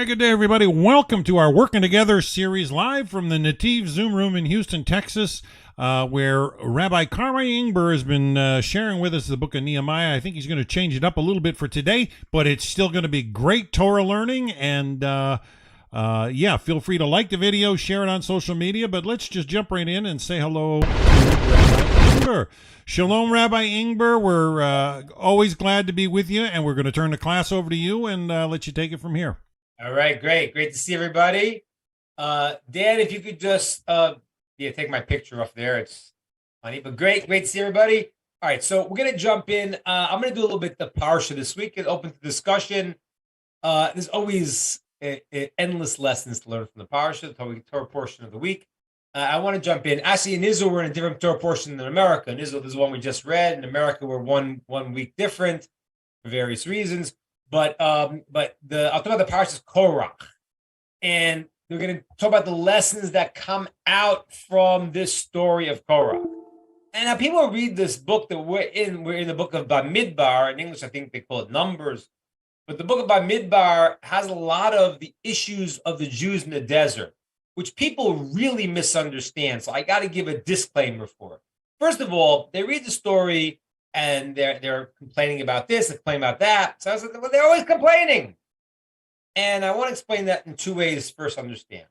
good day, everybody. Welcome to our Working Together series live from the Netiv Zoom room in Houston, Texas, where Rabbi Karmi Ingber has been sharing with us the book of Nehemiah. I think he's going to change it up a little bit for today, but it's still going to be great Torah learning. And feel free to like the video, share it on social media, but let's just jump right in and say hello to Rabbi Ingber. Shalom, Rabbi Ingber. We're always glad to be with you, and we're going to turn the class over to you and let you take it from here. All right, great to see everybody. Dan, if you could just take my picture off there. It's funny, but great to see everybody. All right, so we're gonna jump in. I'm gonna do a little bit the parsha this week and open to discussion. There's always endless lessons to learn from the parsha, the Torah portion of the week. I want to jump in. Actually, in Israel, we're in a different Torah portion than America. In Israel, this is one we just read. In America, we're one week different for various reasons. But I'll talk about the parashas Korov, and we're going to talk about the lessons that come out from this story of Korov. And now people read this book that we're in the book of Bamidbar. In English, I think they call it Numbers. But the book of Bamidbar has a lot of the issues of the Jews in the desert, which people really misunderstand. So I got to give a disclaimer for it. First of all, they read the story and they're complaining about this, they're complaining about that. So I was like, well, they're always complaining. And I want to explain that in two ways. First, understand.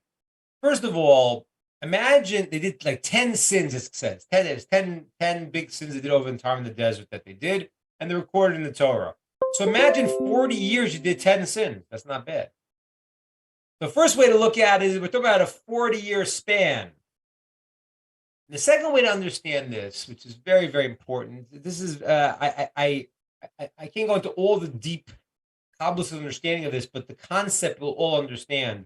First of all, imagine they did like 10 sins, it says. 10 big sins they did over the time in the desert that they did, and they're recorded in the Torah. So imagine 40 years you did 10 sins. That's not bad. The first way to look at it is we're talking about a 40-year span. The second way to understand this, which is very, very important, this is I can't go into all the deep cobblers understanding of this, but the concept we'll all understand.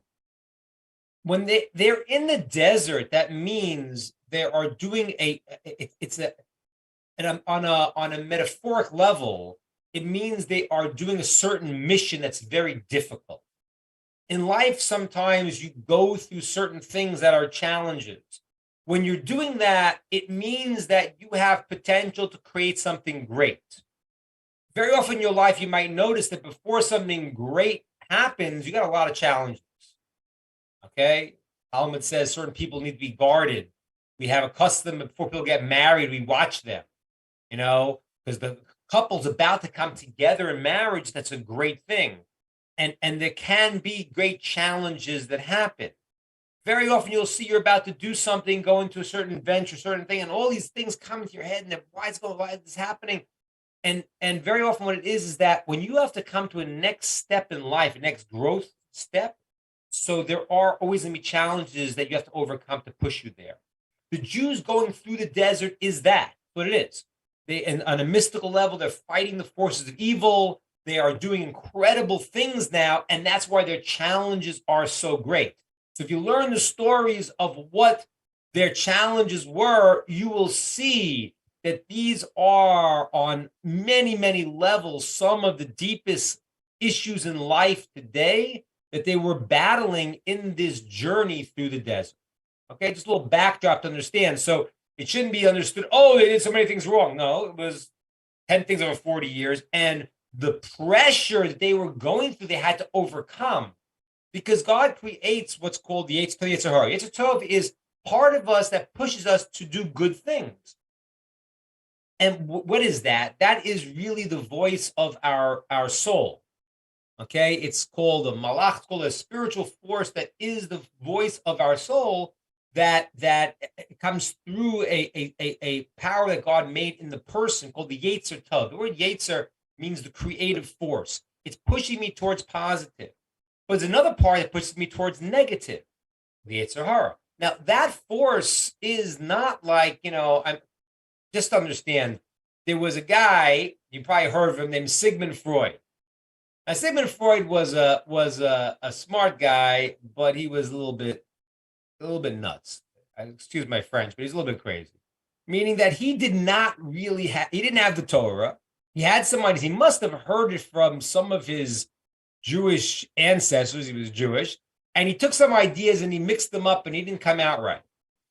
When they're in the desert, that means they are doing on a metaphoric level, it means they are doing a certain mission that's very difficult. In life, sometimes you go through certain things that are challenges. When you're doing that, it means that you have potential to create something great. Very often in your life, you might notice that before something great happens, you got a lot of challenges. Okay? Talmud says certain people need to be guarded. We have a custom before people get married, we watch them, because the couple's about to come together in marriage. That's a great thing. And there can be great challenges that happen. Very often you'll see you're about to do something, go into a certain venture, certain thing, and all these things come into your head and why is this happening? And very often what it is that when you have to come to a next step in life, a next growth step, so there are always going to be challenges that you have to overcome to push you there. The Jews going through the desert is that, what it is. And on a mystical level, they're fighting the forces of evil. They are doing incredible things now, and that's why their challenges are so great. So if you learn the stories of what their challenges were, you will see that these are on many, many levels some of the deepest issues in life today that they were battling in this journey through the desert. Okay, just a little backdrop to understand. So it shouldn't be understood, they did so many things wrong. No, it was 10 things over 40 years. And the pressure that they were going through, they had to overcome. Because God creates what's called the Yetzer Hara. Yetzer Tov is part of us that pushes us to do good things. And what is that? That is really the voice of our soul. Okay? It's called a malach, it's called a spiritual force that is the voice of our soul that comes through a power that God made in the person called the Yetzer Tov. The word Yetzer means the creative force. It's pushing me towards positive. But there's another part that pushes me towards negative, the Yetzer Hara. Now, that force is not like, I'm just understand, there was a guy, you probably heard of him, named Sigmund Freud. Now, Sigmund Freud was a smart guy, but he was a little bit nuts. Excuse my French, but he's a little bit crazy. Meaning that he did not really he didn't have the Torah. He had some ideas. He must have heard it from some of his Jewish ancestors. He was Jewish, and he took some ideas and he mixed them up and he didn't come out right.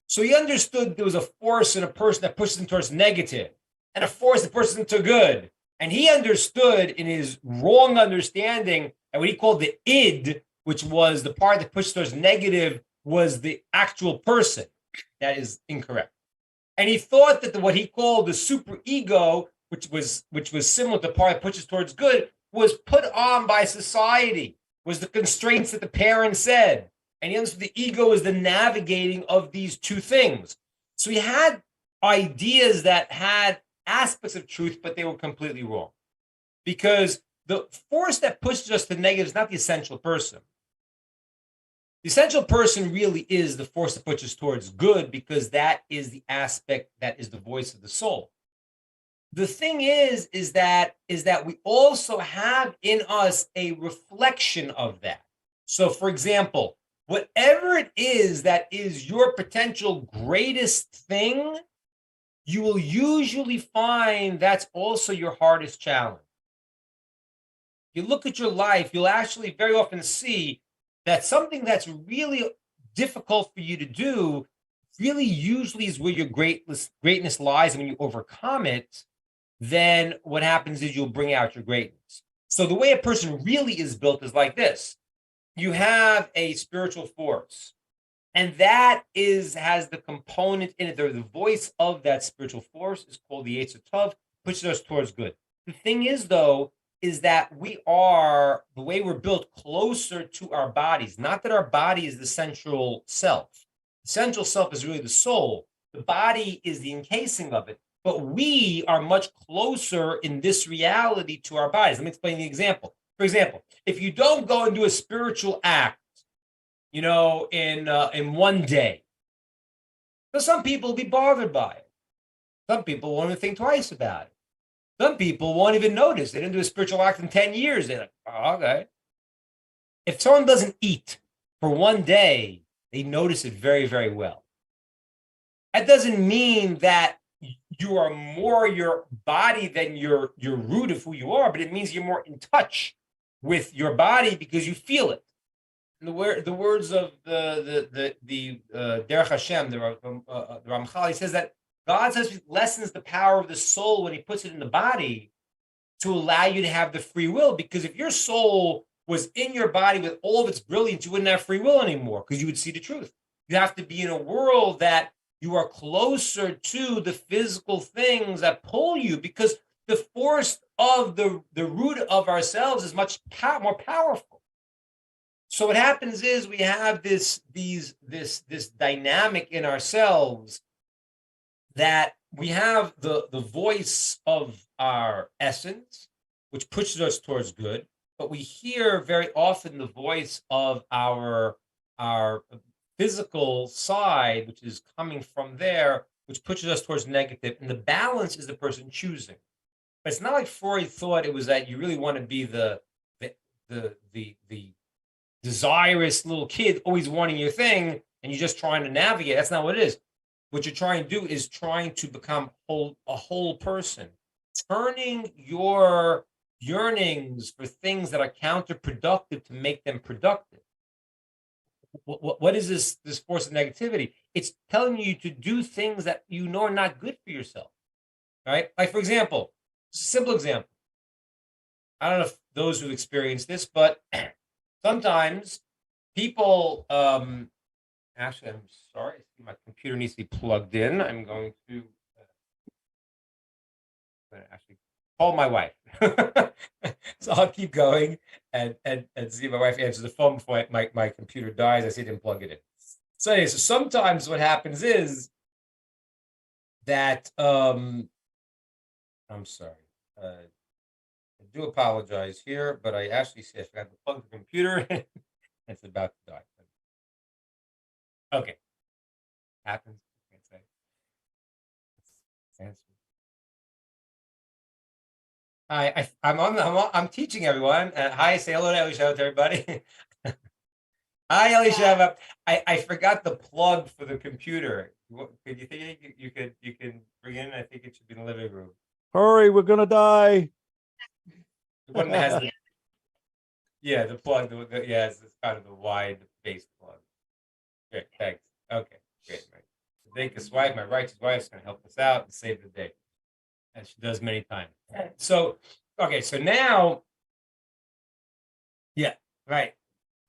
So he understood there was a force in a person that pushes him towards negative and a force that pushes him to good. And he understood in his wrong understanding and what he called the id, which was the part that pushed towards negative was the actual person. That is incorrect. And he thought that what he called the super ego, which was similar to the part that pushes towards good, was put on by society, was the constraints that the parents said. And he understood the ego is the navigating of these two things. So he had ideas that had aspects of truth, but they were completely wrong. Because the force that pushes us to negative is not the essential person. The essential person really is the force that pushes towards good, because that is the aspect that is the voice of the soul. The thing is that we also have in us a reflection of that. So, for example, whatever it is that is your potential greatest thing, you will usually find that's also your hardest challenge. You look at your life, you'll actually very often see that something that's really difficult for you to do really usually is where your greatness lies. And when you overcome it, then what happens is you'll bring out your greatness. So the way a person really is built is like this. You have a spiritual force, and that has the component in it. The voice of that spiritual force is called the Yetzer Tov, pushes us towards good. The thing is, though, is that we are, the way we're built, closer to our bodies. Not that our body is the central self. The central self is really the soul. The body is the encasing of it. But we are much closer in this reality to our bodies. Let me explain the example. For example, if you don't go and do a spiritual act, in one day, so some people will be bothered by it. Some people won't even think twice about it. Some people won't even notice. They didn't do a spiritual act in 10 years. They're like, oh, okay. If someone doesn't eat for one day, they notice it very, very well. That doesn't mean that you are more your body than your root of who you are, but it means you're more in touch with your body because you feel it. And the words of the Derech Hashem, the Ramchal, he says that God says he lessens the power of the soul when he puts it in the body to allow you to have the free will. Because if your soul was in your body with all of its brilliance, you wouldn't have free will anymore because you would see the truth. You have to be in a world that you are closer to the physical things that pull you, because the force of the root of ourselves is much more powerful. So what happens is we have this dynamic in ourselves that we have the voice of our essence, which pushes us towards good, but we hear very often the voice of our physical side, which is coming from there, which pushes us towards negative. And the balance is the person choosing. But it's not like Freud thought it was that you really want to be the desirous little kid always wanting your thing and you're just trying to navigate. That's not what it is. What you're trying to do is trying to become a whole person, turning your yearnings for things that are counterproductive to make them productive. What is this force of negativity? It's telling you to do things that you know are not good for yourself, right? Like, for example, a simple example. I don't know if those who've experienced this, but sometimes people, actually, I'm sorry, my computer needs to be plugged in. I'm going to actually call my wife. So I'll keep going and see if my wife answers the phone before my computer dies. I see it didn't plug it in. So anyway, so sometimes what happens is that, I'm sorry. I do apologize here, but I actually said I forgot to plug the computer in. It's about to die. Okay. Happens. Hi, I'm teaching everyone. Hi, say hello to Elisha to everybody. Hi, Elisha. I forgot the plug for the computer. Could you think you can bring in? I think it should be in the living room. Hurry, we're gonna die. The one that has the plug. It's kind of the wide base plug. Great, thanks. Okay, great. My righteous wife is going to help us out and save the day, as she does many times. So, okay, so now, right.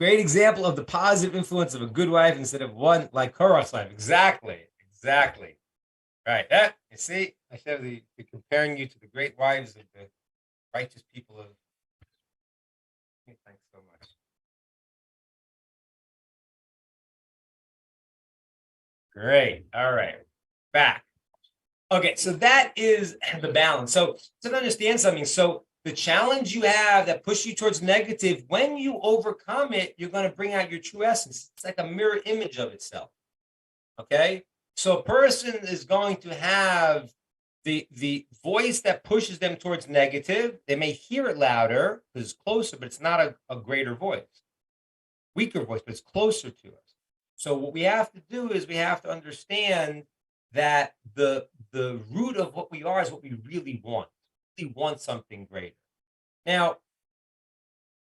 Great example of the positive influence of a good wife instead of one like Korach's wife. Exactly. Right. That you see, I said the comparing you to the great wives of the righteous people of. Thanks so much. Great. All right. Back. Okay, so that is the balance. So to understand something, so the challenge you have that pushes you towards negative, when you overcome it, you're going to bring out your true essence. It's like a mirror image of itself. Okay, so a person is going to have the voice that pushes them towards negative. They may hear it louder because it's closer, but it's not a greater voice, weaker voice, but it's closer to us. So what we have to do is we have to understand that the root of what we are is what we really want. We want something greater. Now,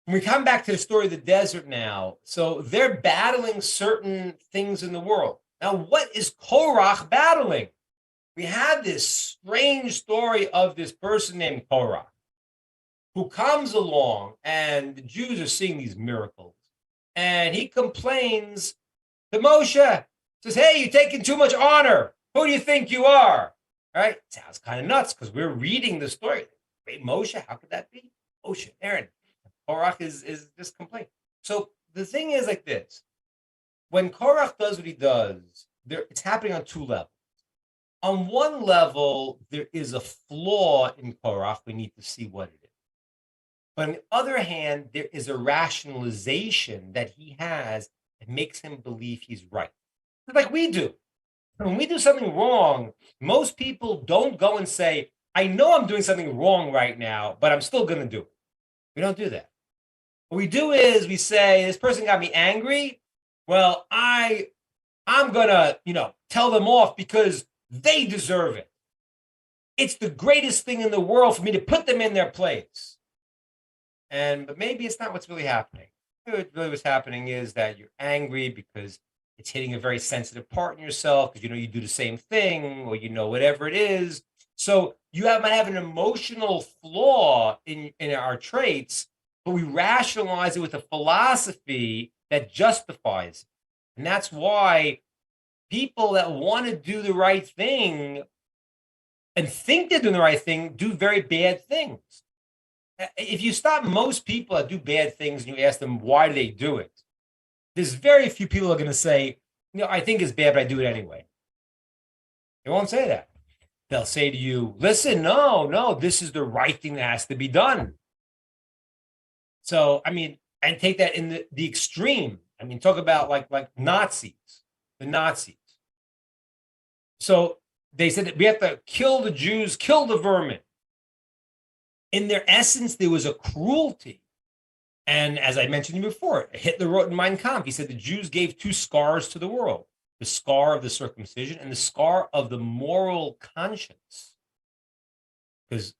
when we come back to the story of the desert now, so they're battling certain things in the world. Now, what is Korach battling? We have this strange story of this person named Korach who comes along, and the Jews are seeing these miracles, and he complains to Moshe, says, hey, you're taking too much honor. Who do you think you are? All right, sounds kind of nuts because we're reading the story. Wait, Moshe, how could that be? Moshe, Aaron. Korach is just complaining. So the thing is like this. When Korach does what he does, it's happening on two levels. On one level, there is a flaw in Korach. We need to see what it is. But on the other hand, there is a rationalization that he has that makes him believe he's right. Like we do. When we do something wrong, most people don't go and say, I know I'm doing something wrong right now, but I'm still going to do it. We don't do that. What we do is we say, this person got me angry. Well, I'm going to, tell them off because they deserve it. It's the greatest thing in the world for me to put them in their place. But maybe it's not what's really happening. Really what's happening is that you're angry because it's hitting a very sensitive part in yourself because you do the same thing or whatever it is. So you might have an emotional flaw in our traits, but we rationalize it with a philosophy that justifies it. And that's why people that want to do the right thing and think they're doing the right thing do very bad things. If you stop most people that do bad things and you ask them why do they do it, there's very few people who are going to say, I think it's bad, but I do it anyway. They won't say that. They'll say to you, listen, no, this is the right thing that has to be done. So, and take that in the extreme. Talk about like Nazis, the Nazis. So they said that we have to kill the Jews, kill the vermin. In their essence, there was a cruelty. And as I mentioned before, Hitler wrote in Mein Kampf, he said the Jews gave two scars to the world, the scar of the circumcision and the scar of the moral conscience. Because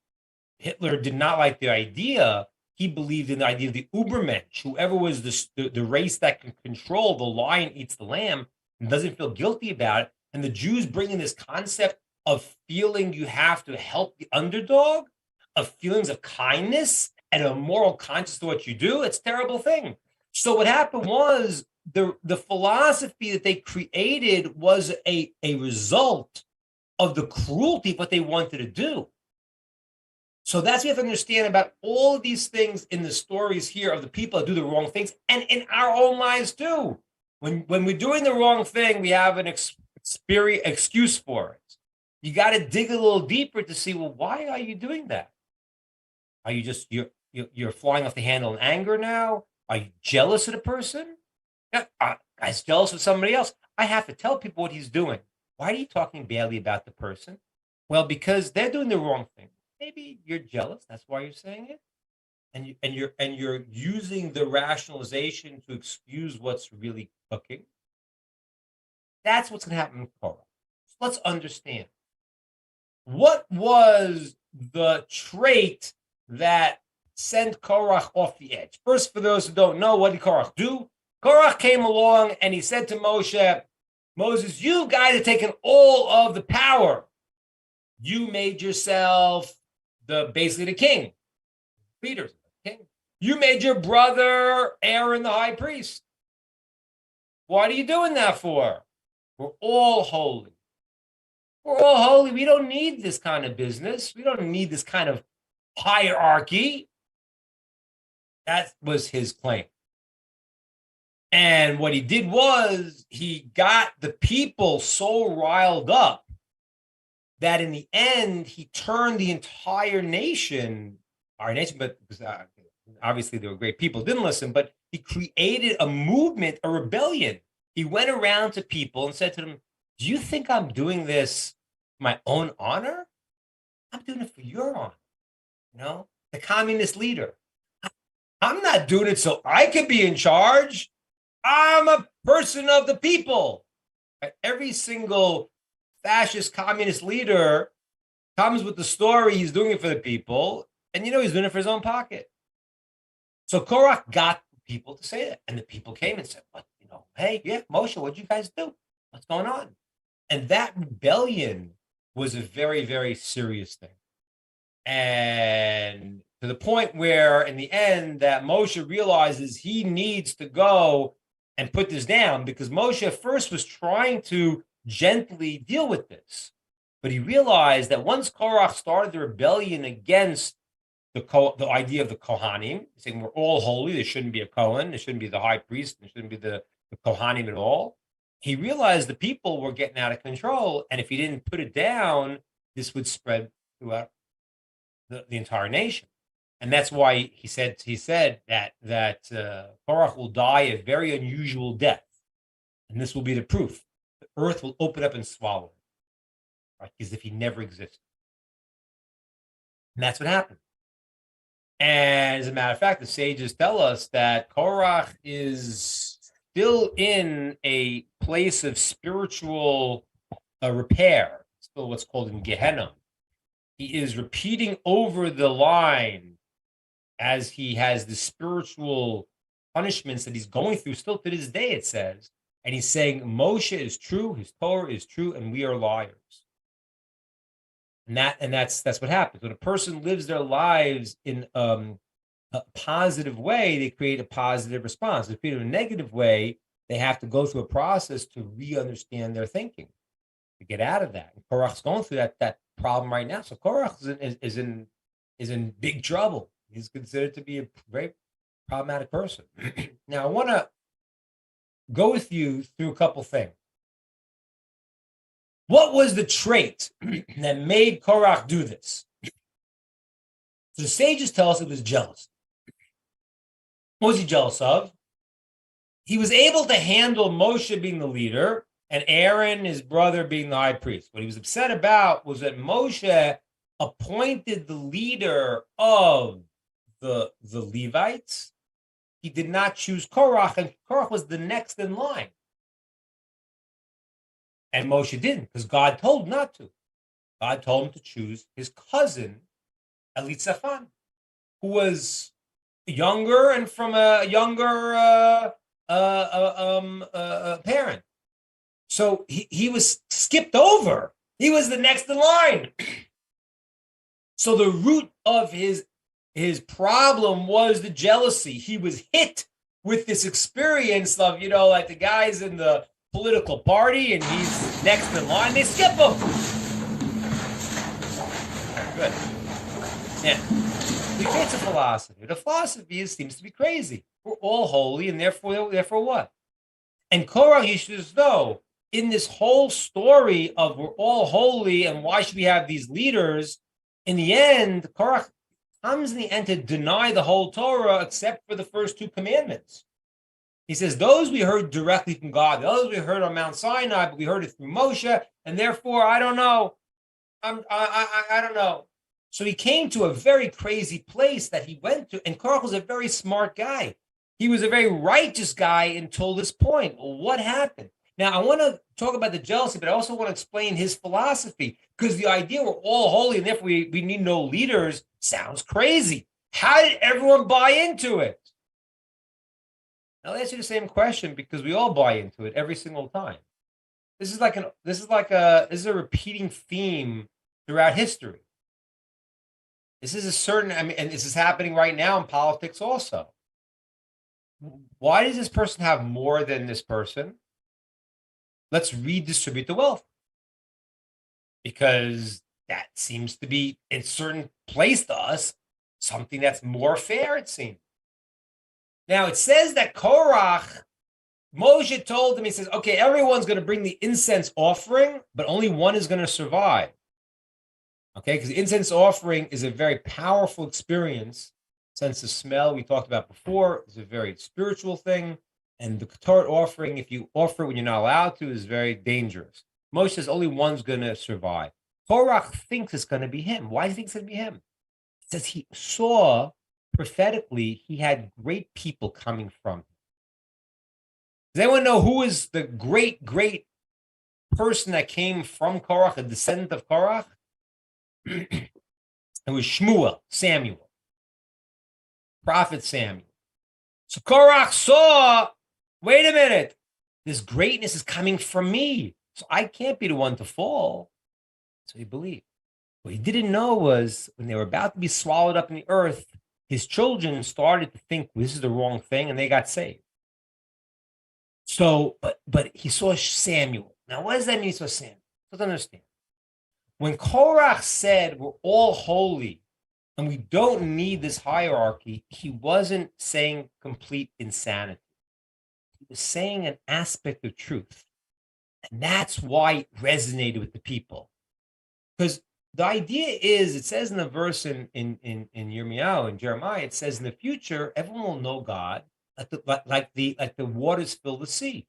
Hitler did not like the idea. He believed in the idea of the Ubermensch, whoever was the race that can control the lion eats the lamb and doesn't feel guilty about it. And the Jews bring in this concept of feeling you have to help the underdog, of feelings of kindness, and a moral conscience to what you do. It's a terrible thing. So what happened was the philosophy that they created was a result of the cruelty of what they wanted to do. So that's what you have to understand about all of these things in the stories here of the people that do the wrong things and in our own lives too. When we're doing the wrong thing, we have an excuse for it. You got to dig a little deeper to see, well, why are you doing that? Are you just, you're flying off the handle in anger now? Are you jealous of the person? Yeah, I was jealous of somebody else. I have to tell people what he's doing. Why are you talking badly about the person? Well, because they're doing the wrong thing. Maybe you're jealous. That's why you're saying it. And you're using the rationalization to excuse what's really cooking. That's what's going to happen in Korah. So let's understand. What was the trait that sent Korach off the edge? First, for those who don't know, what did Korach do? Korach came along and he said to Moshe, Moses, you guys have taken all of the power. You made yourself basically the king, leaders, the king. You made your brother Aaron the high priest. What are you doing that for? We're all holy. We're all holy. We don't need this kind of business. We don't need this kind of hierarchy. That was his claim. And what he did was he got the people so riled up that in the end, he turned the entire nation, our nation, but obviously they were great people, didn't listen, but he created a movement, a rebellion. He went around to people and said to them, do you think I'm doing this for my own honor? I'm doing it for your honor. You know, the communist leader. I'm not doing it so I can be in charge. I'm a person of the people. Every single fascist communist leader comes with the story he's doing it for the people, and he's doing it for his own pocket. So Korach got people to say that, and the people came and said, "What? Hey, yeah, Moshe, what'd you guys do? What's going on?" And that rebellion was a very, very serious thing, and to the point where, in the end, that Moshe realizes he needs to go and put this down, because Moshe at first was trying to gently deal with this, but he realized that once Korach started the rebellion against the idea of the Kohanim, saying we're all holy, there shouldn't be a Kohen, there shouldn't be the high priest, there shouldn't be the Kohanim at all, he realized the people were getting out of control, and if he didn't put it down, this would spread throughout the entire nation. And that's why he said that Korach will die a very unusual death, and this will be the proof. The earth will open up and swallow him, right? As if he never existed. And that's what happened. And as a matter of fact, the sages tell us that Korach is still in a place of spiritual repair, still what's called in Gehenna. He is repeating over the line as he has the spiritual punishments that he's going through still to this day, it says. And he's saying Moshe is true, his Torah is true, and we are liars. And that's what happens. When a person lives their lives in a positive way, they create a positive response. If they create a negative way, they have to go through a process to re-understand their thinking, to get out of that. And Korach's going through that problem right now. So Korach is in big trouble. He's considered to be a very problematic person. Now, I want to go with you through a couple things. What was the trait that made Korach do this? So the sages tell us it was jealousy. What was he jealous of? He was able to handle Moshe being the leader and Aaron, his brother, being the high priest. What he was upset about was that Moshe appointed the leader of the Levites. He did not choose Korach, and Korach was the next in line. And Moshe didn't, because God told him not to. God told him to choose his cousin, Elitzaphan, who was younger and from a younger parent. So he was skipped over. He was the next in line. So the root of his problem was the jealousy. He was hit with this experience of, like the guys in the political party and he's next in line, they skip him. Good. Yeah. He creates a philosophy. The philosophy seems to be crazy. We're all holy, and therefore what? And Korah, he should know, in this whole story of we're all holy and why should we have these leaders, in the end, Korah comes in the end to deny the whole Torah except for the first two commandments. He says, those we heard directly from God, those we heard on Mount Sinai, but we heard it through Moshe, and therefore, I don't know. I don't know. So he came to a very crazy place that he went to, and Korach was a very smart guy. He was a very righteous guy until this point. Well, what happened? Now, I want to talk about the jealousy, but I also want to explain his philosophy, because the idea we're all holy and therefore we need no leaders sounds crazy. How did everyone buy into it? I'll answer the same question because we all buy into it every single time. This is a repeating theme throughout history. This is a certain, I mean, and this is happening right now in politics also. Why does this person have more than this person? Let's redistribute the wealth. Because that seems to be, in certain place to us, something that's more fair, it seems. Now, it says that Korach, Moshe told him, he says, okay, everyone's going to bring the incense offering, but only one is going to survive. Okay, because the incense offering is a very powerful experience. Sense of smell, we talked about before, is a very spiritual thing. And the Ketoret offering, if you offer it when you're not allowed to, is very dangerous. Moshe says only one's going to survive. Korach thinks it's going to be him. Why do you think it's going to be him? He says he saw prophetically he had great people coming from him. Does anyone know who is the great person that came from Korach, a descendant of Korach? It was Shmuel, Samuel, prophet Samuel. So Korach saw, wait a minute, this greatness is coming from me, so I can't be the one to fall. So he believed. What he didn't know was when they were about to be swallowed up in the earth, his children started to think this is the wrong thing, and they got saved. So, but he saw Samuel. Now, what does that mean? He saw Samuel. Let's understand. When Korach said we're all holy and we don't need this hierarchy, he wasn't saying complete insanity. He was saying an aspect of truth. And that's why it resonated with the people. Because the idea is, it says in the verse in Yirmiyahu, in Jeremiah, it says in the future, everyone will know God like the waters fill the sea.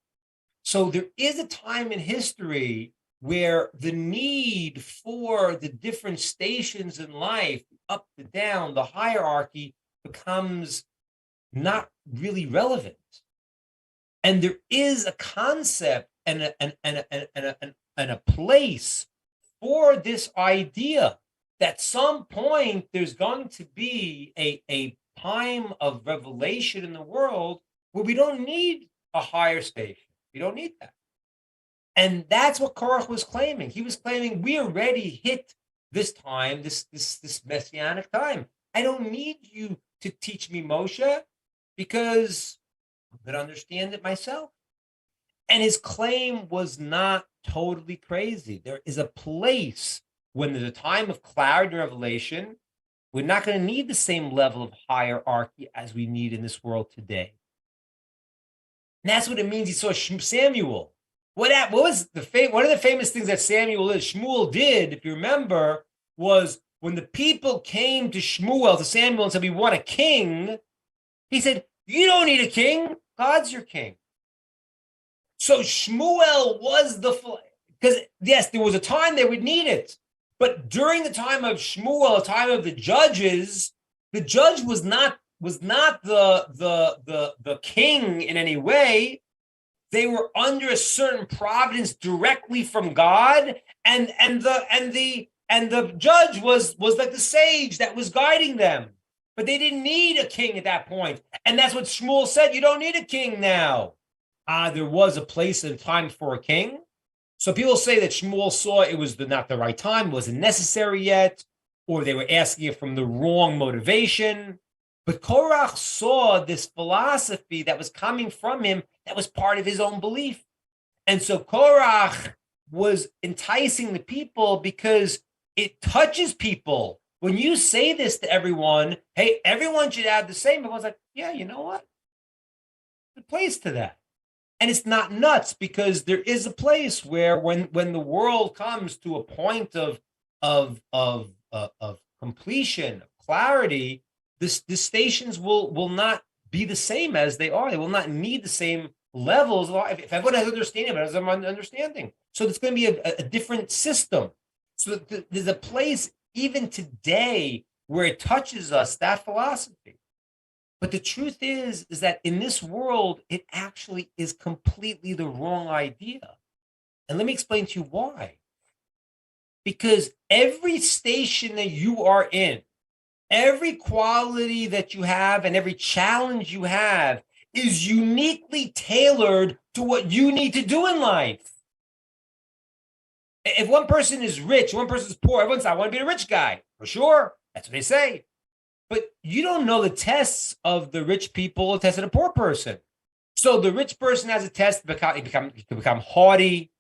So there is a time in history where the need for the different stations in life, up to down, the hierarchy becomes not really relevant. And there is a concept and a place for this idea that at some point there's going to be a time of revelation in the world where we don't need a higher station. We don't need that. And that's what Korach was claiming. He was claiming we already hit this time, this messianic time. I don't need you to teach me Moshe because I'm going to understand it myself. And his claim was not totally crazy. There is a place when there's a time of clarity and revelation, we're not going to need the same level of hierarchy as we need in this world today. And that's what it means. He saw Samuel. What was one of the famous things that Shmuel did, if you remember, was when the people came to Shmuel, to Samuel, and said, we want a king, he said, you don't need a king. God's your king. So Shmuel was because yes, there was a time they would need it. But during the time of Shmuel, the time of the judge was not the king in any way. They were under a certain providence directly from God, and the judge was like the sage that was guiding them. But they didn't need a king at that point. And that's what Shmuel said, you don't need a king now. There was a place and time for a king. So people say that Shmuel saw it was not the right time, it wasn't necessary yet, or they were asking it from the wrong motivation. But Korach saw this philosophy that was coming from him that was part of his own belief. And so Korach was enticing the people because it touches people. When you say this to everyone, hey, everyone should have the same, everyone's like, yeah, you know what? There's a place to that. And it's not nuts because there is a place where when the world comes to a point of completion, of clarity, the stations will not be the same as they are. They will not need the same levels. If everyone has understanding, everyone has understanding. So it's going to be a different system. So there's a place even today where it touches us, that philosophy. But the truth is that in this world, it actually is completely the wrong idea. And let me explain to you why. Because every station that you are in, every quality that you have and every challenge you have is uniquely tailored to what you need to do in life. If one person is rich, one person is poor, everyone's, I want to be a rich guy, for sure. That's what they say. But you don't know the tests of the rich people, the tests of the poor person. So the rich person has a test. He can become haughty.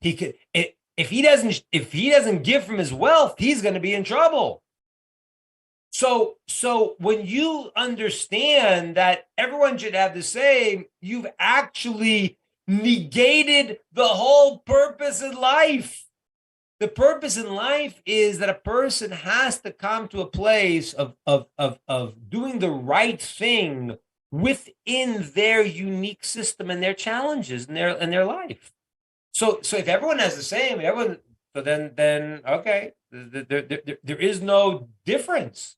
He could if he doesn't give from his wealth, he's going to be in trouble. So when you understand that everyone should have the same, you've actually negated the whole purpose in life. The purpose in life is that a person has to come to a place of doing the right thing within their unique system and their challenges in their life. So if everyone has the same, then okay, there is no difference.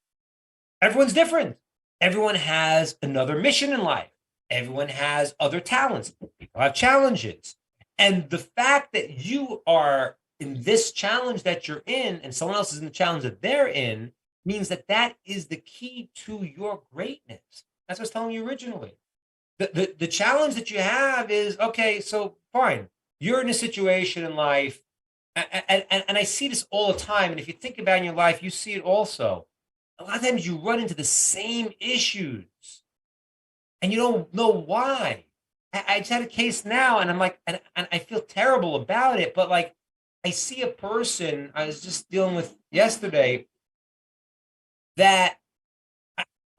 Everyone's different. Everyone has another mission in life. Everyone has other talents. People have challenges. And the fact that you are in this challenge that you're in and someone else is in the challenge that they're in means that is the key to your greatness. That's what I was telling you originally. The challenge that you have is, okay, so fine. You're in a situation in life, and I see this all the time. And if you think about it in your life, you see it also. A lot of times you run into the same issues and you don't know why. I just had a case now and I'm like, and I feel terrible about it, but like, I see a person I was just dealing with yesterday that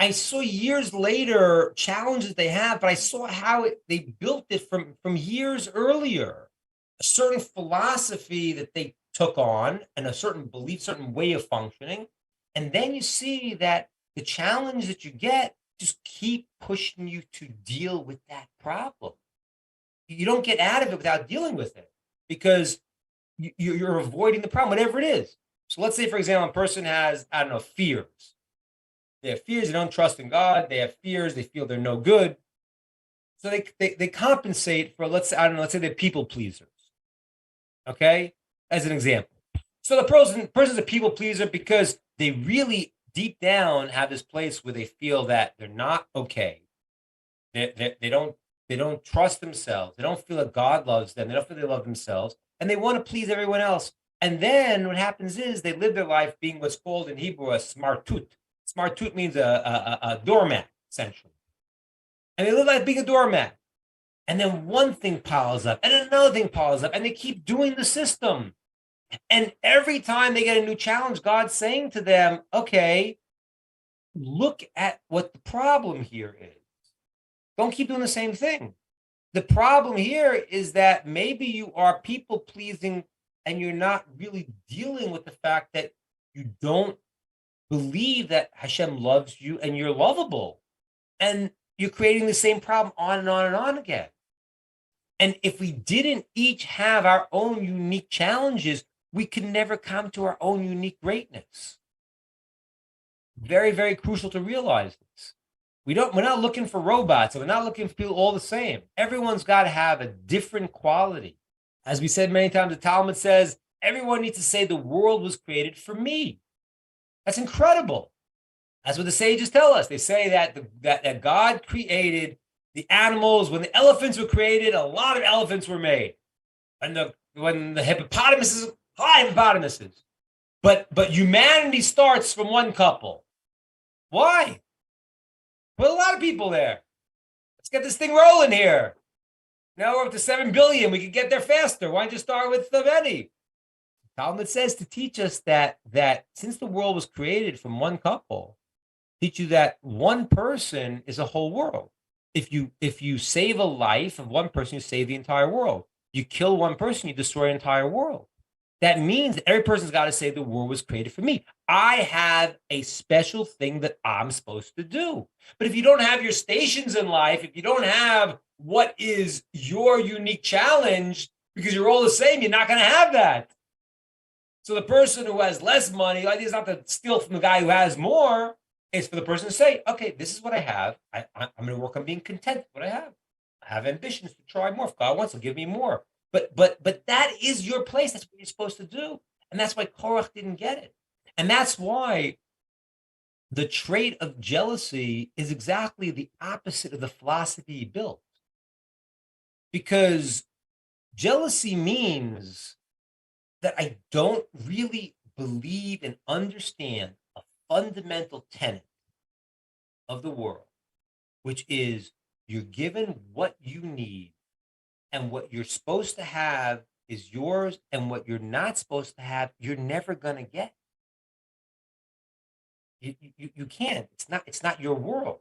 I saw years later challenges they have, but I saw how they built it from years earlier. A certain philosophy that they took on and a certain belief, certain way of functioning. And then you see that the challenge that you get just keep pushing you to deal with that problem. You don't get out of it without dealing with it because you're avoiding the problem, whatever it is. So let's say, for example, a person has, I don't know, fears. They have fears, they don't trust in God. They have fears, they feel they're no good. So they compensate for, let's say they're people pleasers. Okay? As an example. So the person's a people pleaser because they really deep down have this place where they feel that they're not okay. They don't trust themselves. They don't feel that God loves them. They don't feel they love themselves. And they want to please everyone else. And then what happens is they live their life being what's called in Hebrew a smartut. Smartut means a doormat, essentially. And they live like being a doormat. And then one thing piles up and another thing piles up. And they keep doing the system. And every time they get a new challenge, God's saying to them, okay, look at what the problem here is. Don't keep doing the same thing. The problem here is that maybe you are people pleasing and you're not really dealing with the fact that you don't believe that Hashem loves you and you're lovable. And you're creating the same problem on and on and on again. And if we didn't each have our own unique challenges, we can never come to our own unique greatness. Very, very crucial to realize this. We're not looking for robots, and we're not looking for people all the same. Everyone's got to have a different quality. As we said many times, the Talmud says, everyone needs to say the world was created for me. That's incredible. That's what the sages tell us. They say that God created the animals. When the elephants were created, a lot of elephants were made. And when the hippopotamuses, but humanity starts from one couple. Why? Put a lot of people there. Let's get this thing rolling here. Now we're up to 7 billion. We could get there faster. Why don't you start with the many? Talmud says to teach us that since the world was created from one couple, teach you that one person is a whole world. If you save a life of one person, you save the entire world. You kill one person, you destroy an entire world. That means that every person's got to say the world was created for me. I have a special thing that I'm supposed to do. But if you don't have your stations in life, if you don't have what is your unique challenge, because you're all the same, you're not going to have that. So the person who has less money, the idea is not to steal from the guy who has more. It's for the person to say, okay, this is what I have. I'm going to work on being content with what I have. I have ambitions to try more. If God wants to give me more. But that is your place. That's what you're supposed to do. And that's why Korov didn't get it. And that's why the trait of jealousy is exactly the opposite of the philosophy he built. Because jealousy means that I don't really believe and understand a fundamental tenet of the world, which is you're given what you need, and what you're supposed to have is yours, and what you're not supposed to have, you're never going to get. You can't. It's not your world.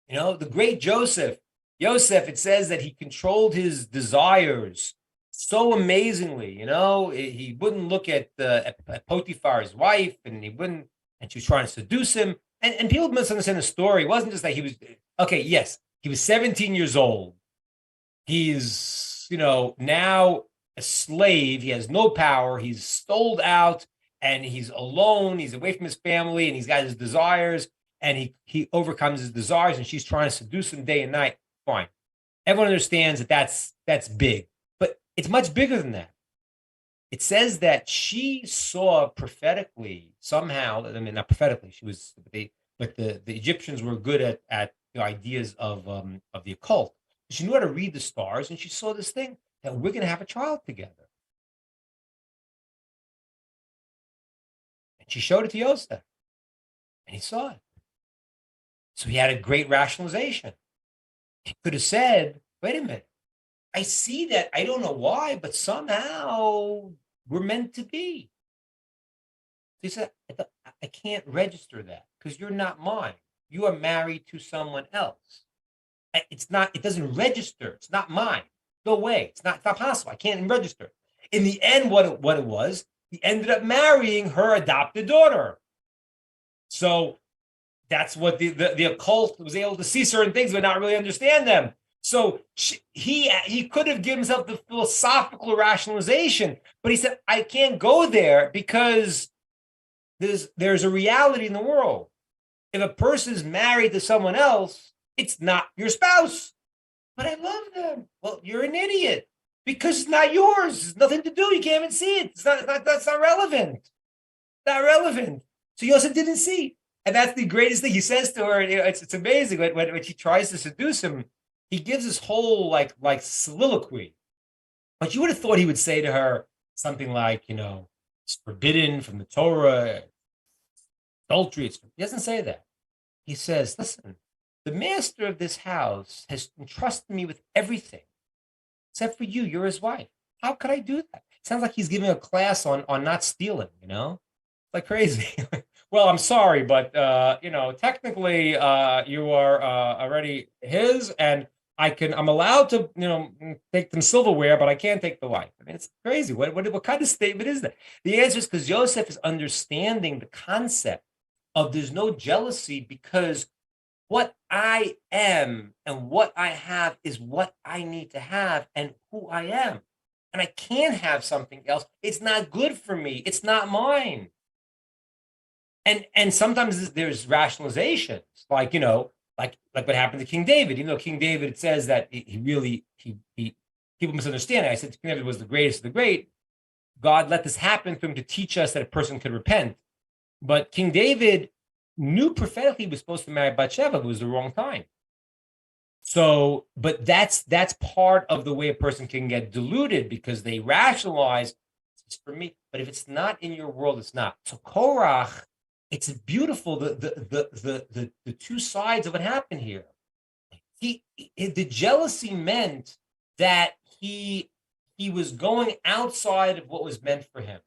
The great Joseph, it says that he controlled his desires so amazingly. He wouldn't look at Potiphar's wife, and and she was trying to seduce him. And people misunderstand the story. It wasn't just that he was, okay, yes, he was 17 years old. He's, now a slave. He has no power. He's sold out, and he's alone. He's away from his family, and he's got his desires, and he overcomes his desires, and she's trying to seduce him day and night. Fine. Everyone understands that's big, but it's much bigger than that. It says that she saw prophetically somehow. I mean, not prophetically. She was, but the Egyptians were good at ideas of the occult. She knew how to read the stars, and she saw this thing that we're going to have a child together. And she showed it to Yosef, and he saw it. So he had a great rationalization. He could have said, wait a minute, I see that. I don't know why, but somehow we're meant to be. He said, I can't register that because you're not mine. You are married to someone else. It doesn't register. It's not mine. No way. It's not possible. I can't even register. In the end, what it was, he ended up marrying her adopted daughter. So that's what the occult was able to see certain things, but not really understand them. So he could have given himself the philosophical rationalization, but he said, I can't go there because there's a reality in the world. If a person is married to someone else, it's not your spouse. But I love them. Well, you're an idiot because it's not yours. There's nothing to do. You can't even see it. That's not relevant. Not relevant. So Yosef didn't see. And that's the greatest thing. He says to her, it's amazing when she tries to seduce him, he gives this whole like soliloquy. But you would have thought he would say to her something like, it's forbidden from the Torah, adultery. He doesn't say that. He says, listen, the master of this house has entrusted me with everything, except for you. You're his wife. How could I do that? It sounds like he's giving a class on not stealing, like crazy. Well, I'm sorry, but, technically you are already his, and I'm allowed to, take some silverware, but I can't take the wife. I mean, it's crazy. What kind of statement is that? The answer is because Yosef is understanding the concept of there's no jealousy because what I am and what I have is what I need to have and who I am. And I can't have something else. It's not good for me. It's not mine. And sometimes there's rationalizations, like what happened to King David. Even though King David, it says that he people misunderstand it. I said King David was the greatest of the great. God let this happen for him to teach us that a person could repent. But King David knew prophetically he was supposed to marry Bathsheba, but it was the wrong time. So, but that's part of the way a person can get deluded because they rationalize it's for me. But if it's not in your world, it's not. So Korach, it's beautiful the two sides of what happened here. The jealousy meant that he was going outside of what was meant for him,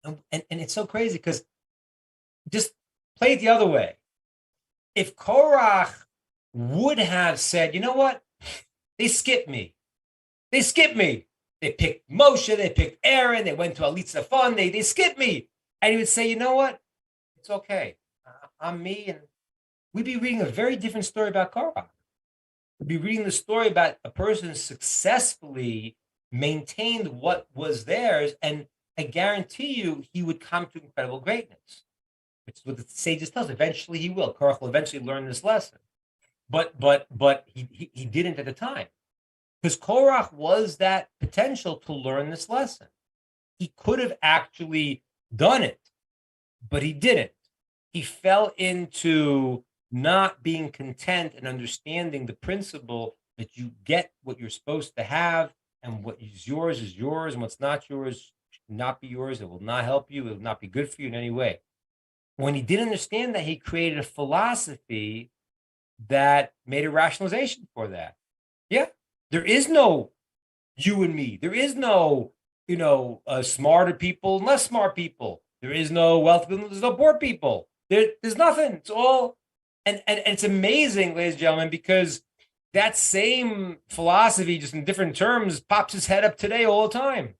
and it's so crazy because just play it the other way. If Korach would have said, you know what, they skipped me. They picked Moshe, they picked Aaron, they went to Alitza Fun, they skipped me. And he would say, you know what, it's okay. I'm me. And we'd be reading a very different story about Korach. We'd be reading the story about a person successfully maintained what was theirs. And I guarantee you, he would come to incredible greatness. Which is what the sages tell us. Eventually he will. Korach will eventually learn this lesson. But he didn't at the time. Because Korach was that potential to learn this lesson. He could have actually done it, but he didn't. He fell into not being content and understanding the principle that you get what you're supposed to have, and what is yours, and what's not yours should not be yours. It will not help you. It will not be good for you in any way. When he didn't understand that, he created a philosophy that made a rationalization for that. Yeah, there is no you and me. There is no, smarter people and less smart people. There is no wealthy people. There's no poor people. There's nothing. It's all, and it's amazing, ladies and gentlemen, because that same philosophy, just in different terms, pops its head up today all the time.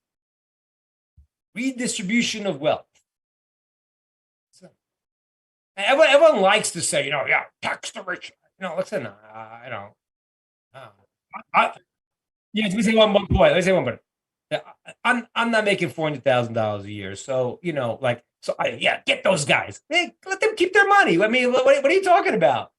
Redistribution of wealth. So, everyone likes to say, yeah, tax the rich. Listen, yeah, let me say one point. Let me say one point. Yeah, I'm not making $400,000 a year, so get those guys. Hey, let them keep their money. I mean, what are you talking about?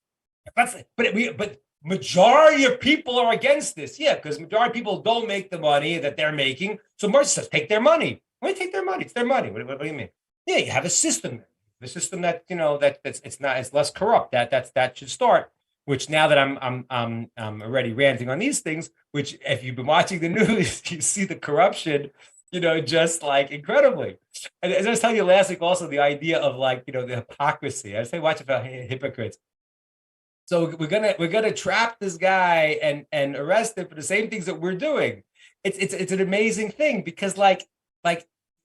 But majority of people are against this. Yeah, because majority of people don't make the money that they're making. So Marx says, take their money. Why take their money? It's their money. What do you mean? Yeah, you have a system. The system that it's less corrupt. That should start. Which now that I'm already ranting on these things, which if you've been watching the news, you see the corruption, just like incredibly. And as I was telling you last week, also the idea of the hypocrisy. I say watch about hypocrites. So we're gonna trap this guy and arrest him for the same things that we're doing. It's an amazing thing because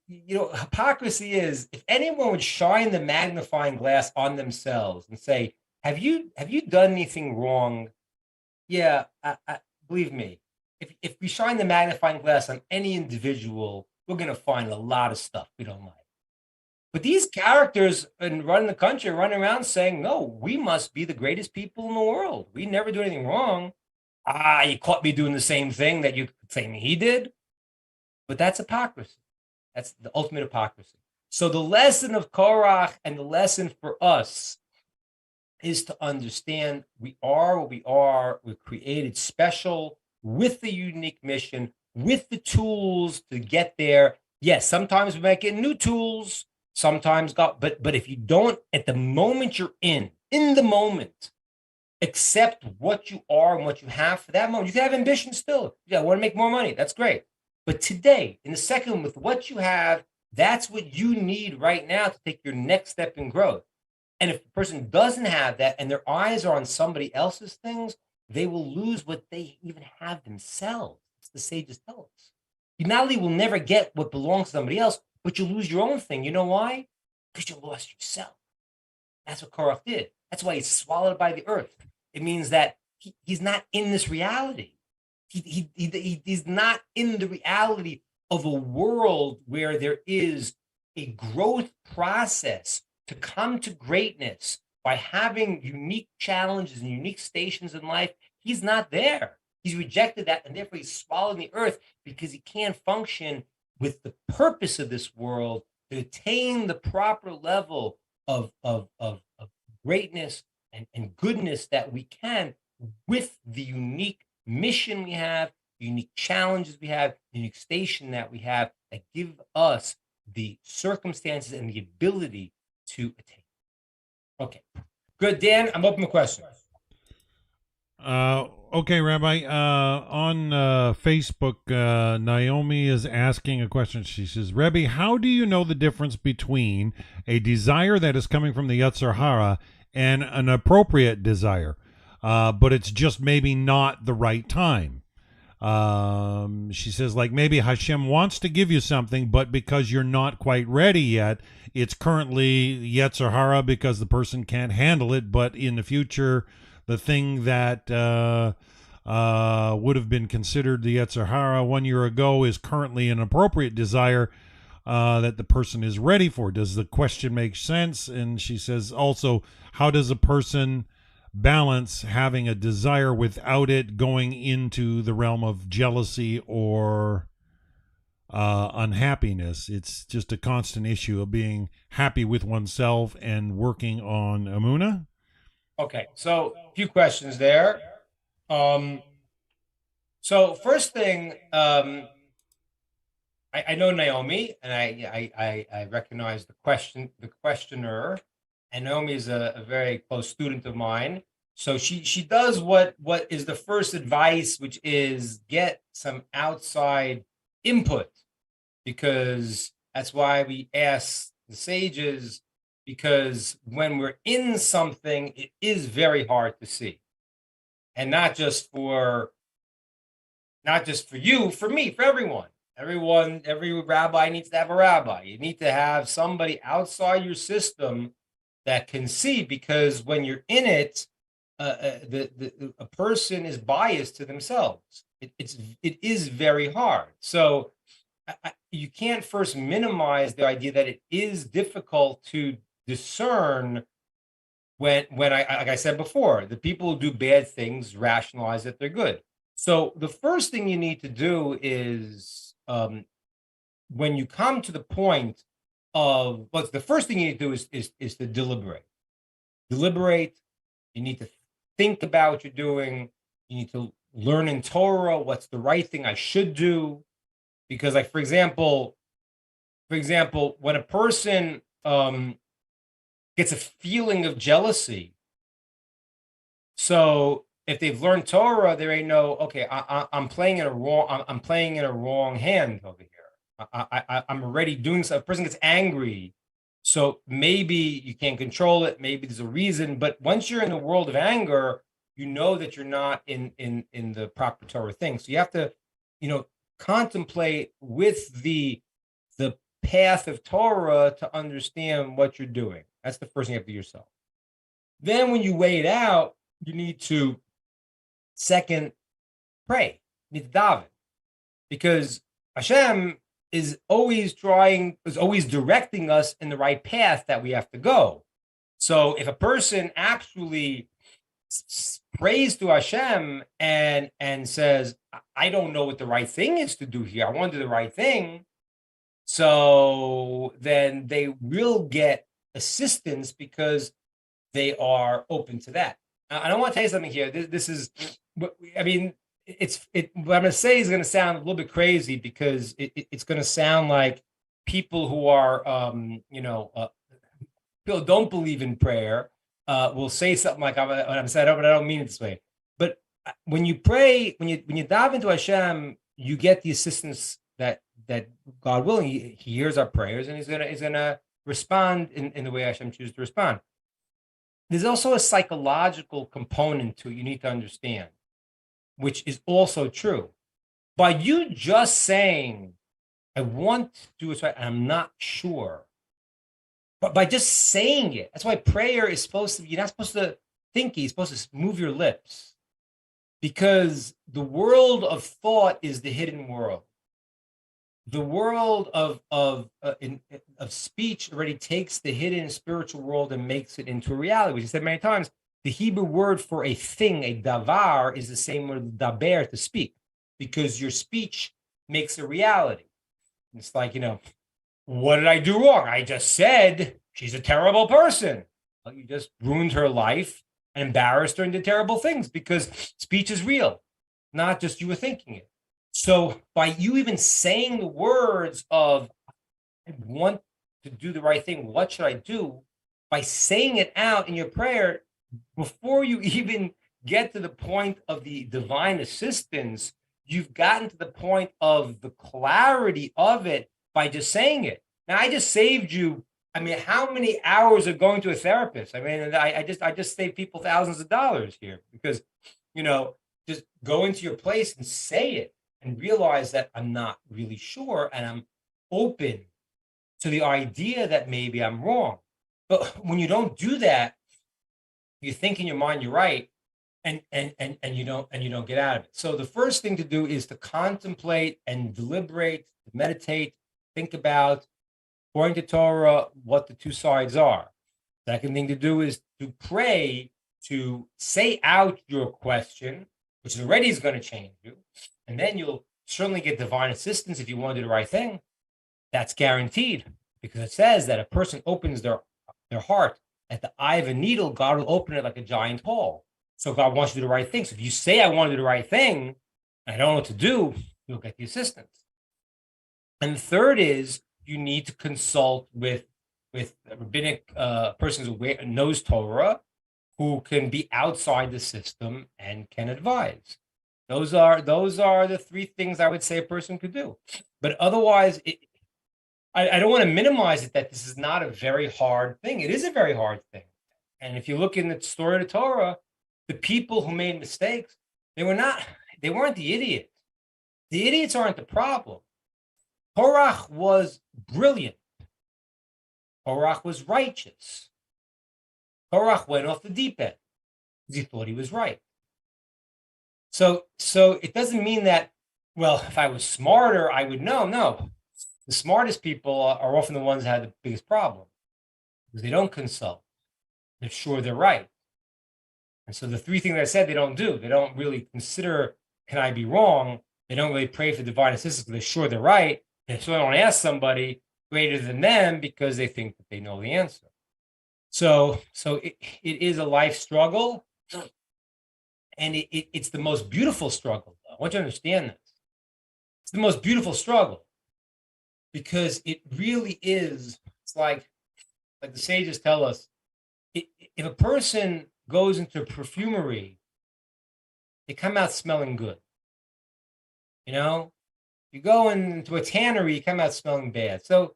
hypocrisy is if anyone would shine the magnifying glass on themselves and say, have you done anything wrong? Yeah, believe me. If we shine the magnifying glass on any individual, we're gonna find a lot of stuff we don't like. But these characters and running the country, running around saying, no, we must be the greatest people in the world. We never do anything wrong. You caught me doing the same thing that you claim he did. But that's hypocrisy. That's the ultimate hypocrisy. So the lesson of Korach and the lesson for us is to understand we are what we are. We're created special with the unique mission, with the tools to get there. Yes, sometimes we might get new tools. Sometimes but if you don't, at the moment you're in the moment, accept what you are and what you have for that moment. You can have ambition still. Yeah, I want to make more money. That's great. But today, in the second, with what you have, that's what you need right now to take your next step in growth. And if the person doesn't have that and their eyes are on somebody else's things, they will lose what they even have themselves. It's the sages tell us. You not only will never get what belongs to somebody else, but you'll lose your own thing. You know why? Because you lost yourself. That's what Korov did. That's why he's swallowed by the earth. It means that he's not in this reality. He's not in the reality of a world where there is a growth process to come to greatness by having unique challenges and unique stations in life. He's not there. He's rejected that, and therefore he's swallowed in the earth because he can't function with the purpose of this world to attain the proper level of greatness and goodness that we can with the unique mission we have, the unique challenges we have, the unique station that we have that give us the circumstances and the ability to attain. Okay, good. Dan, I'm open to questions. Okay, Rabbi. On Facebook, Naomi is asking a question. She says, Rabbi, how do you know the difference between a desire that is coming from the Yetzer Hara and an appropriate desire, but it's just maybe not the right time? She says, like, maybe Hashem wants to give you something, but because you're not quite ready yet, it's currently Yetzer Hara because the person can't handle it, but in the future, the thing that would have been considered the Yetzer Hara 1 year ago is currently an appropriate desire that the person is ready for. Does the question make sense? And she says also, how does a person balance having a desire without it going into the realm of jealousy or unhappiness? It's just a constant issue of being happy with oneself and working on Emunah. Okay, so a few questions there. So first thing, I know Naomi, and I recognize the questioner, and Naomi is a very close student of mine. So she does what is the first advice, which is get some outside input, because that's why we ask the sages, because when we're in something, it is very hard to see. And not just for you, for me, for everyone. Every rabbi needs to have a rabbi. You need to have somebody outside your system that can see, because when you're in it, a person is biased to themselves. It is very hard. So you can't first minimize the idea that it is difficult to discern when like I said before, the people who do bad things rationalize that they're good. So the first thing you need to do is when you come to the point of what's the first thing you need to do is to deliberate. Deliberate. You need to think about what you're doing. You need to learn in Torah what's the right thing I should do. Because, like, for example, when a person gets a feeling of jealousy, so if they've learned Torah, they know, okay, I'm playing in a wrong hand over here. I'm already doing something. A person gets angry, so maybe you can't control it. Maybe there's a reason, but once you're in the world of anger, you know that you're not in the proper Torah thing. So you have to, contemplate with the path of Torah to understand what you're doing. That's the first thing you have to do yourself. Then when you weigh it out, you need to second pray. You need to daven, because Hashem is always directing us in the right path that we have to go. So if a person actually prays to Hashem and says, I don't know what the right thing is to do here, I want to do the right thing, so then they will get assistance because they are open to that. I don't want to tell you something here. This is, I mean, what I'm going to say is going to sound a little bit crazy, because it's going to sound like people who are, people don't believe in prayer will say something like, I'm saying, but I don't mean it this way. But when you pray, when you dive into Hashem, you get the assistance that God willing, he hears our prayers, and he's gonna respond in the way Hashem chooses to respond. There's also a psychological component to it you need to understand, which is also true. By you just saying, I want to do it right, and I'm not sure, but by just saying it, that's why prayer is supposed to, you're not supposed to think it, you're supposed to move your lips, because the world of thought is the hidden world. The world of speech already takes the hidden spiritual world and makes it into a reality, which I said many times. The Hebrew word for a thing, a davar, is the same word daber, to speak, because your speech makes a reality. It's like, what did I do wrong? I just said she's a terrible person. Well, you just ruined her life and embarrassed her and did terrible things, because speech is real, not just you were thinking it. So by you even saying the words of, I want to do the right thing, what should I do? By saying it out in your prayer, before you even get to the point of the divine assistance, you've gotten to the point of the clarity of it by just saying it. Now, I just saved you. I mean, how many hours of going to a therapist? I mean, I just saved people thousands of dollars here, because, just go into your place and say it and realize that I'm not really sure, and I'm open to the idea that maybe I'm wrong. But when you don't do that, you think in your mind you're right, and you don't get out of it. So the first thing to do is to contemplate and deliberate, meditate, think about, according to Torah, what the two sides are. Second thing to do is to pray, to say out your question, which already is going to change you. And then you'll certainly get divine assistance if you want to do the right thing. That's guaranteed, because it says that a person opens their heart at the eye of a needle, God will open it like a giant hole. So God wants you to do the right thing. So if you say, I want to do the right thing, and I don't know what to do, you'll get the assistance. And the third is, you need to consult with rabbinic persons who knows Torah, who can be outside the system and can advise. Those are the three things I would say a person could do. But otherwise, I don't want to minimize it that this is not a very hard thing. It is a very hard thing. And if you look in the story of the Torah, the people who made mistakes, they weren't the idiots. The idiots aren't the problem. Korach was brilliant. Korach was righteous. Korach went off the deep end because he thought he was right. So it doesn't mean that, well, if I was smarter, I would know. No, the smartest people are often the ones that have the biggest problem because they don't consult. They're sure they're right. And so the three things I said, they don't do. They don't really consider, can I be wrong? They don't really pray for divine assistance because they're sure they're right. And so they don't ask somebody greater than them because they think that they know the answer. So it is a life struggle. And it's the most beautiful struggle, though. I want you to understand this. It's the most beautiful struggle because it really is. It's like the sages tell us, if a person goes into perfumery, they come out smelling good. You know, you go into a tannery, you come out smelling bad. So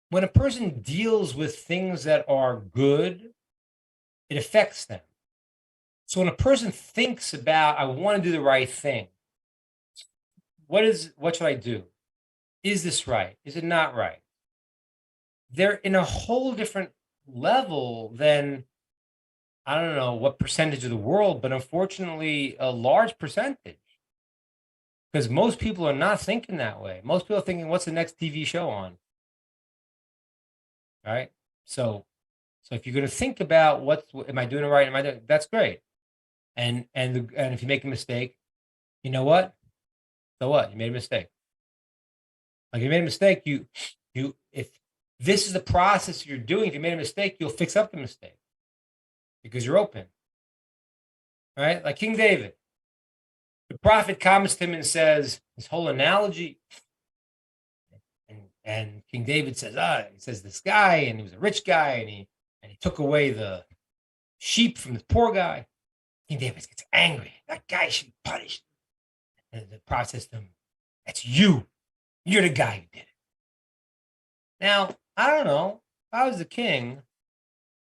when a person deals with things that are good, it affects them. So when a person thinks about, I want to do the right thing, what should I do? Is this right? Is it not right? They're in a whole different level than, I don't know what percentage of the world, but unfortunately a large percentage. Because most people are not thinking that way. Most people are thinking, what's the next TV show on? Right? So if you're going to think about am I doing it right? That's great. And if you make a mistake, you know what? So what? You made a mistake. Like, you made a mistake, if this is the process you're doing, if you made a mistake, you'll fix up the mistake because you're open. Right? Like King David. The prophet comes to him and says this whole analogy. And King David says, he says this guy, and he was a rich guy, and he took away the sheep from the poor guy. King David gets angry. That guy should be punished. And the prophet says to him, that's you. You're the guy who did it. Now, I don't know. If I was the king,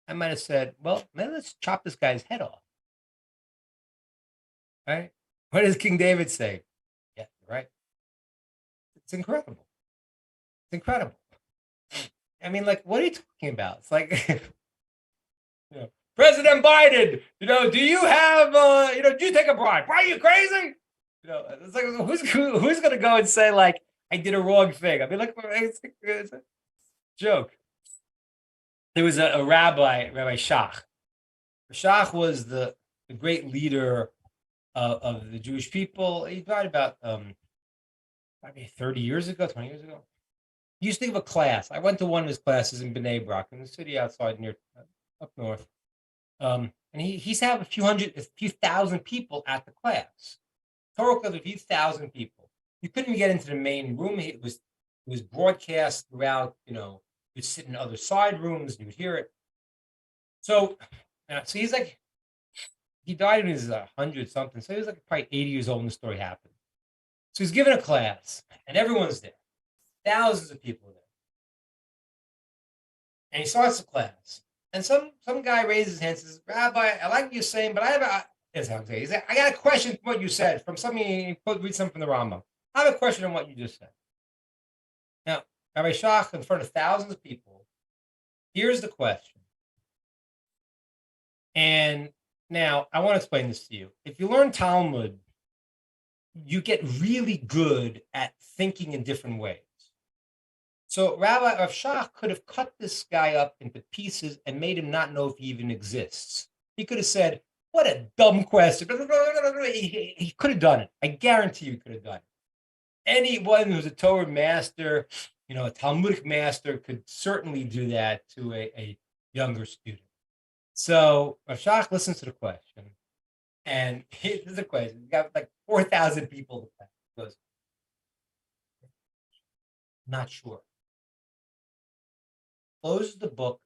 I might have said, well, maybe let's chop this guy's head off. Right? What does King David say? Yeah, you're right. It's incredible. It's incredible. I mean, like, what are you talking about? It's like, President Biden, do you have, do you take a bribe? Are you crazy? It's like, who's going to go and say, like, I did a wrong thing? I mean, like, it's a joke. There was a Rabbi Shach. Shach was the great leader of the Jewish people. He died about maybe 30 years ago, 20 years ago. He used to give a class. I went to one of his classes in Bnei Brak, in the city outside near up north. And he's have a few thousand people at the class. Torah class, a few thousand people. You couldn't even get into the main room. It was broadcast throughout. You'd sit in other side rooms and you would hear it. So he's like, he died when he was 100 something. So he was like probably 80 years old when the story happened. So he's giving a class, and everyone's there. Thousands of people are there. And he starts the class. And some guy raises his hand and says, Rabbi, I like what you're saying, but here's how I'm saying. He said, I got a question from what you said, from something, read something from the Rambam. I have a question on what you just said. Now, Rabbi Shach, in front of thousands of people, here's the question. And now, I want to explain this to you. If you learn Talmud, you get really good at thinking in different ways. So Rabbi Shach could have cut this guy up into pieces and made him not know if he even exists. He could have said, what a dumb question. He could have done it. I guarantee you he could have done it. Anyone who's a Torah master, a Talmudic master, could certainly do that to a younger student. So Rav Shach listens to the question, and here's the question. You got like 4,000 people. He goes, not sure. Closes the book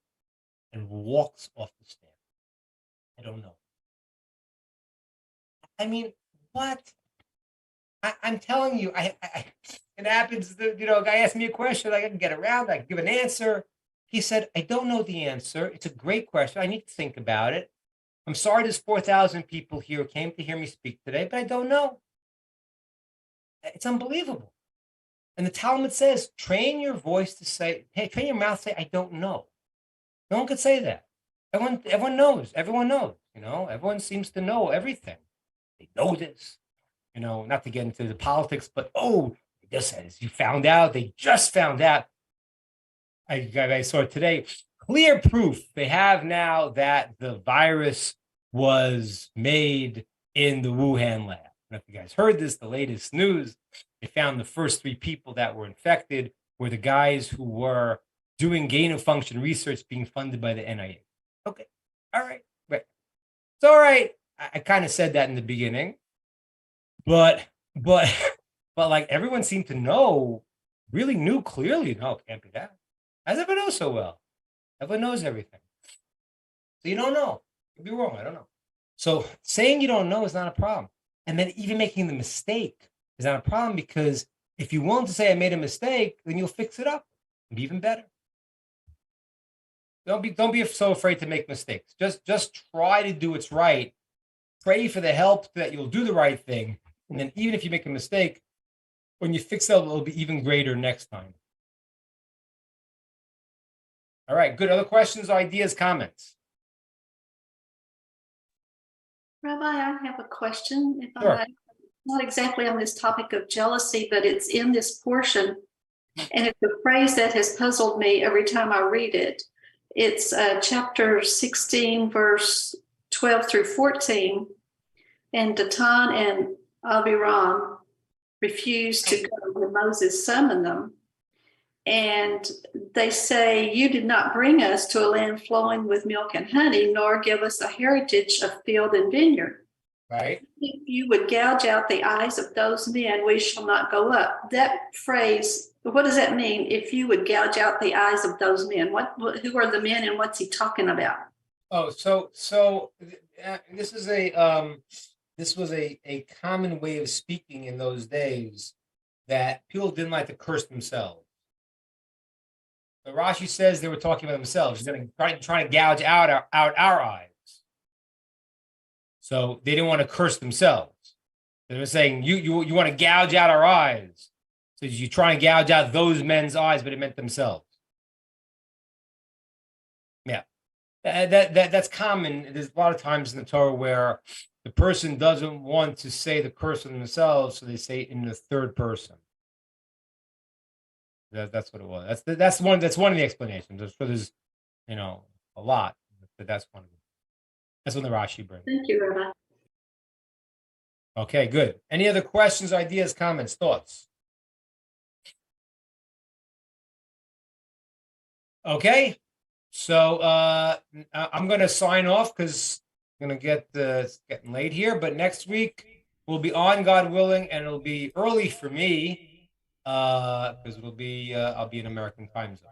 and walks off the stand. I don't know. I mean, what? I'm telling you, it happens that, a guy asked me a question, I can get around, I can give an answer. He said, I don't know the answer. It's a great question. I need to think about it. I'm sorry there's 4,000 people here who came to hear me speak today, but I don't know. It's unbelievable. And the Talmud says, train your voice to say, hey, train your mouth to say, I don't know. No one could say that. Everyone knows. Everyone knows. Everyone seems to know everything. They know this. Not to get into the politics, but this says you found out. They just found out. I saw it today. Clear proof they have now that the virus was made in the Wuhan lab. And if you guys heard this, the latest news, they found the first 3 people that were infected were the guys who were doing gain of function research being funded by the NIH. Okay. All right. Right. It's all right. I kind of said that in the beginning, but like everyone seemed to know, really knew clearly, no, it can't be that. As if it knows so well. Everyone knows everything. So you don't know. You'd be wrong. I don't know. So saying you don't know is not a problem. And then even making the mistake is not a problem, because if you're willing to say I made a mistake, then you'll fix it up and be even better. Don't be so afraid to make mistakes. Just try to do what's right. Pray for the help that you'll do the right thing. And then even if you make a mistake, when you fix it, it'll be even greater next time. All right, good. Other questions, ideas, comments? Rabbi, I have a question. If Sure. I not exactly on this topic of jealousy, but it's in this portion. And it's a phrase that has puzzled me every time I read it. It's chapter 16, verse 12 through 14. And Datan and Abiram refused to go when Moses summoned them. And they say, you did not bring us to a land flowing with milk and honey, nor give us a heritage of field and vineyard. Right. If you would gouge out the eyes of those men, we shall not go up. That phrase, what does that mean? If you would gouge out the eyes of those men, who are the men and what's he talking about? Oh, so this is this was a common way of speaking in those days, that people didn't like to curse themselves. So Rashi says they were talking about themselves. He's going to try to gouge out our eyes. So they didn't want to curse themselves. They were saying, you want to gouge out our eyes. So you try and gouge out those men's eyes, but it meant themselves. Yeah. That's common. There's a lot of times in the Torah where the person doesn't want to say the curse on themselves, so they say it in the third person. That's what it was. That's one of the explanations. There's a lot, but that's one of them. That's one the Rashi brings. Thank you, Rabbi. Okay, good. Any other questions, ideas, comments, thoughts? Okay, so I'm going to sign off because I'm going to it's getting late here. But next week we'll be on, God willing, and it'll be early for me. Because I'll be in American time zone.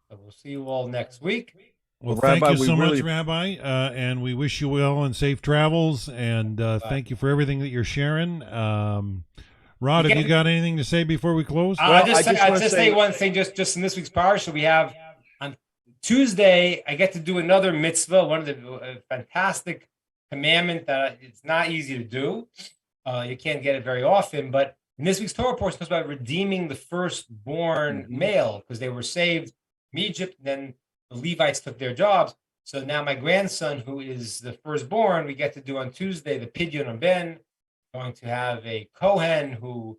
So we'll see you all next week. Well, Rabbi, thank you we so really- much, Rabbi, and we wish you well and safe travels. And thank you for everything that you're sharing. Rod, have you got anything to say before we close? I'll I just wanna just say one thing. Just in this week's parsha, we have on Tuesday. I get to do another mitzvah, one of the fantastic commandment that it's not easy to do. You can't get it very often, but in this week's Torah portion, talks about redeeming the firstborn male, because they were saved from Egypt, and then the Levites took their jobs. So now my grandson, who is the firstborn, we get to do on Tuesday the Pidyon on Ben. Going to have a Kohen who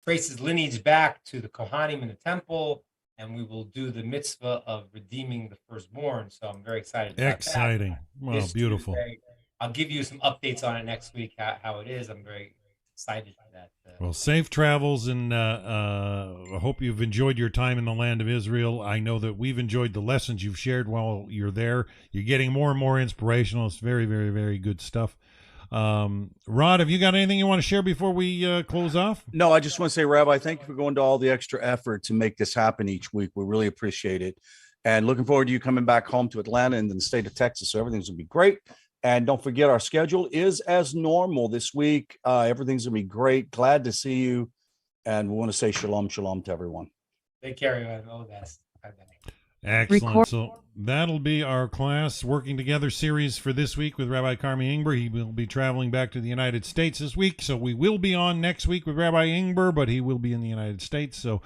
traces lineage back to the Kohanim in the temple, and we will do the mitzvah of redeeming the firstborn. So I'm very excited about Exciting. that. Well, This beautiful. Tuesday. I'll give you some updates on it next week, how it is. I'm very excited for that. Well, safe travels, and I hope you've enjoyed your time in the land of Israel. I know that we've enjoyed the lessons you've shared while you're there. You're getting more and more inspirational. It's very, very, very good stuff. Rod, have you got anything you want to share before we close off? No, I just want to say, Rabbi, thank you for going to all the extra effort to make this happen each week. We really appreciate it. And looking forward to you coming back home to Atlanta and then the state of Texas. So everything's going to be great. And don't forget, our schedule is as normal this week. Everything's going to be great. Glad to see you. And we want to say shalom, shalom to everyone. Take care, everyone. All the best. Bye-bye. Excellent. So that'll be our class working together series for this week with Rabbi Karmi Ingber. He will be traveling back to the United States this week, so we will be on next week with Rabbi Ingber, but he will be in the United States. So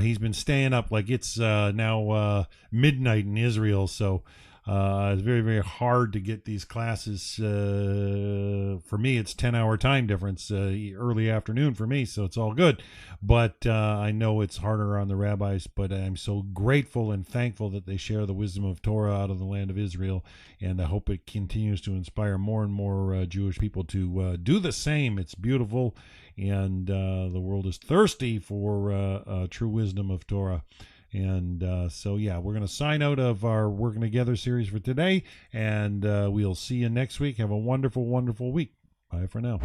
he's been staying up like it's now midnight in Israel, so it's very, very hard to get these classes. For me, it's 10-hour time difference, early afternoon for me, so it's all good. But I know it's harder on the rabbis, but I'm so grateful and thankful that they share the wisdom of Torah out of the land of Israel, and I hope it continues to inspire more and more Jewish people to do the same. It's beautiful, and the world is thirsty for true wisdom of Torah. And so, yeah, we're going to sign out of our Working Together series for today, and we'll see you next week. Have a wonderful, wonderful week. Bye for now.